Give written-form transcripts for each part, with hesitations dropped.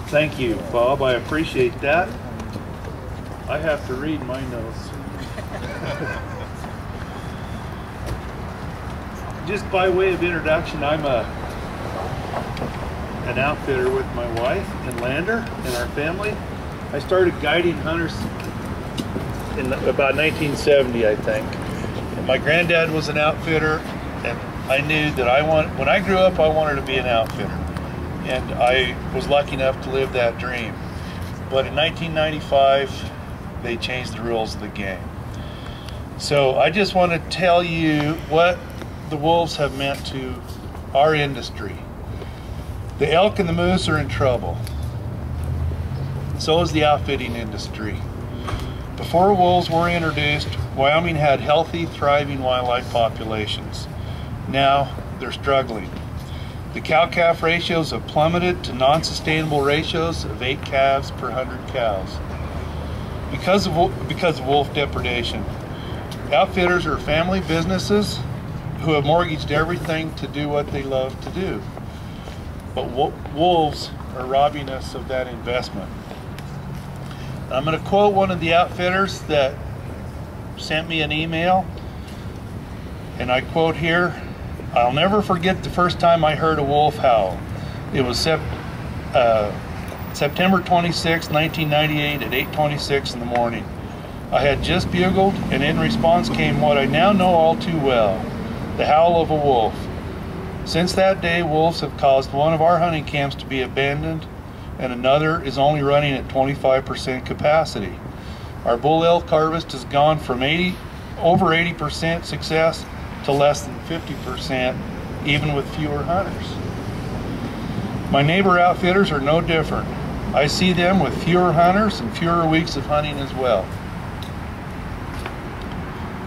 Thank you, Bob. I appreciate that. I have to read my notes. Just by way of introduction, I'm an outfitter with my wife and Lander and our family. I started guiding hunters in about 1970, I think. And my granddad was an outfitter, and I knew that when I grew up, I wanted to be an outfitter. And I was lucky enough to live that dream. But in 1995, they changed the rules of the game. So I just want to tell you what the wolves have meant to our industry. The elk and the moose are in trouble. So is the outfitting industry. Before wolves were introduced, Wyoming had healthy, thriving wildlife populations. Now they're struggling. The cow-calf ratios have plummeted to non-sustainable ratios of 8 calves per 100 cows because of wolf depredation. Outfitters are family businesses who have mortgaged everything to do what they love to do. But wolves are robbing us of that investment. I'm going to quote one of the outfitters that sent me an email, and I quote here, "I'll never forget the first time I heard a wolf howl. It was September 26, 1998 at 8:26 in the morning. I had just bugled, and in response came what I now know all too well, the howl of a wolf. Since that day, wolves have caused one of our hunting camps to be abandoned, and another is only running at 25% capacity. Our bull elk harvest has gone from over 80% success to less than 50%, even with fewer hunters. My neighbor outfitters are no different. I see them with fewer hunters and fewer weeks of hunting as well.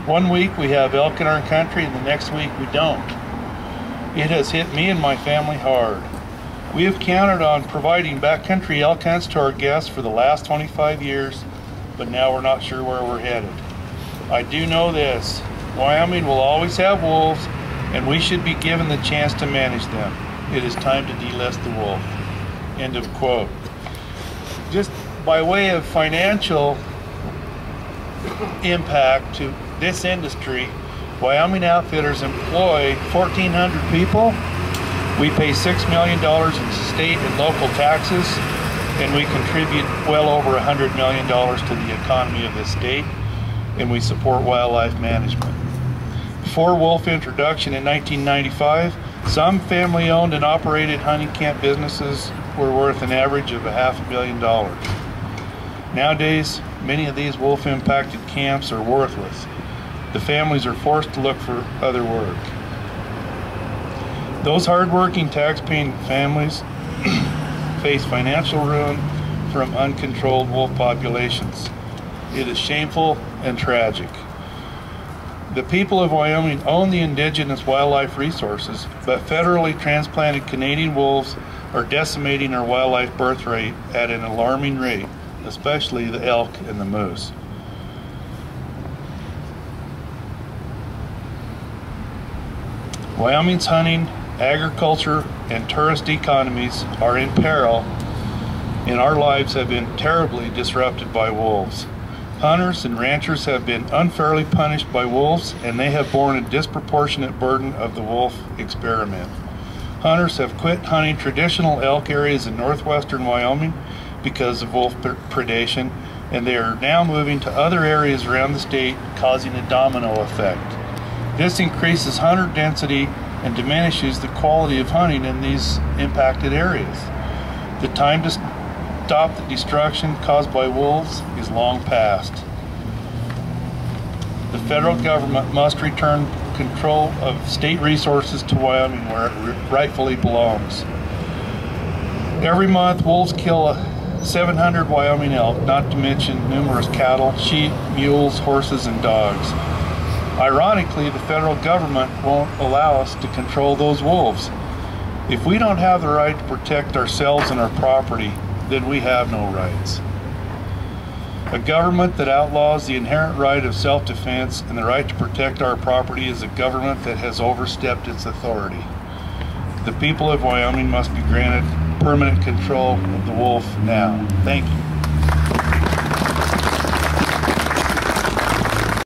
One week we have elk in our country, and the next week we don't. It has hit me and my family hard. We have counted on providing backcountry elk hunts to our guests for the last 25 years, but now we're not sure where we're headed. I do know this, Wyoming will always have wolves, and we should be given the chance to manage them. It is time to delist the wolf." End of quote. Just by way of financial impact to this industry, Wyoming outfitters employ 1,400 people. We pay $6 million in state and local taxes, and we contribute well over $100 million to the economy of the state, and we support wildlife management. Before wolf introduction in 1995, some family-owned and operated hunting camp businesses were worth an average of $500 million. Nowadays, many of these wolf-impacted camps are worthless. The families are forced to look for other work. Those hard-working, tax-paying families face financial ruin from uncontrolled wolf populations. It is shameful and tragic. The people of Wyoming own the indigenous wildlife resources, but federally transplanted Canadian wolves are decimating our wildlife birth rate at an alarming rate, especially the elk and the moose. Wyoming's hunting, agriculture, and tourist economies are in peril, and our lives have been terribly disrupted by wolves. Hunters and ranchers have been unfairly punished by wolves, and they have borne a disproportionate burden of the wolf experiment. Hunters have quit hunting traditional elk areas in northwestern Wyoming because of wolf predation, and they are now moving to other areas around the state, causing a domino effect. This increases hunter density and diminishes the quality of hunting in these impacted areas. The time to stop the destruction caused by wolves is long past. The federal government must return control of state resources to Wyoming where it rightfully belongs. Every month, wolves kill 700 Wyoming elk, not to mention numerous cattle, sheep, mules, horses, and dogs. Ironically, the federal government won't allow us to control those wolves. If we don't have the right to protect ourselves and our property, then we have no rights. A government that outlaws the inherent right of self-defense and the right to protect our property is a government that has overstepped its authority. The people of Wyoming must be granted permanent control of the wolf now. Thank you.